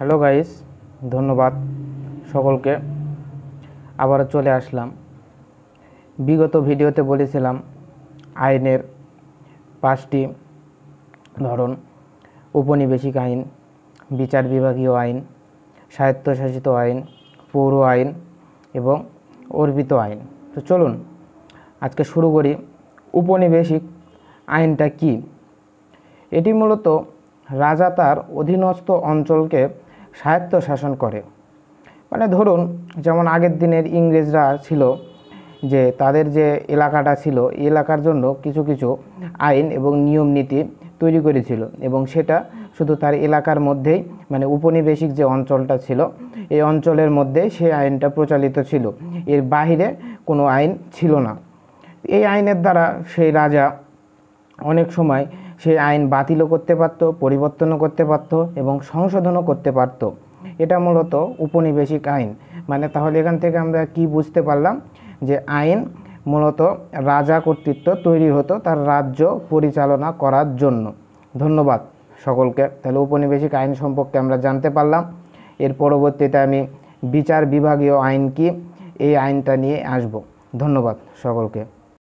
Hello guys, ধন্যবাদ সকলকে। আবার চলে আসলাম। বিগত ভিডিওতে বলেছিলাম আইনের 5টি ধরন: উপনিবেশিক আইন, বিচার বিভাগীয় আইন, স্বায়ত্তশাসিত আইন, পৌর আইন এবং অর্পিত আইন। তো চলুন আজকে শুরু করি। উপনিবেশিক আইনটা কি? এটি মূলত রাজা তার অধীনস্থ অঞ্চলকে স্বায়ত্তশাসন করে। মানে ধরুন, যেমন আগের দিনের ইংরেজরা ছিল, যে তাদের যে এলাকাটা ছিল এই এলাকার জন্য কিছু কিছু আইন এবং নিয়ম নীতি তৈরি করেছিল, এবং সেটা শুধু তার এলাকার মধ্যেই, মানে উপনিবেশিক যে অঞ্চলটা ছিল এই অঞ্চলের মধ্যেই সেই আইনটা প্রচলিত ছিল, এর বাইরে কোনো আইন ছিল না। এই আইনের দ্বারা সেই রাজা অনেক সময় সেই আইন বাতিলও করতে পারত, পরিবর্তনও করতে পারত এবং সংশোধনও করতে পারত। এটা মূলত উপনিবেশিক আইন। মানে তাহলে এখান থেকে আমরা কি বুঝতে পারলাম, যে আইন মূলত রাজা কর্তৃত্ব তৈরি হতো তার রাজ্য পরিচালনা করার জন্য। ধন্যবাদ সকলকে। তাহলে উপনিবেশিক আইন সম্পর্কে আমরা জানতে পারলাম। এর পরবর্তীতে আমি বিচার বিভাগীয় আইন কি এই আইনটা নিয়ে আসব। ধন্যবাদ সকলকে।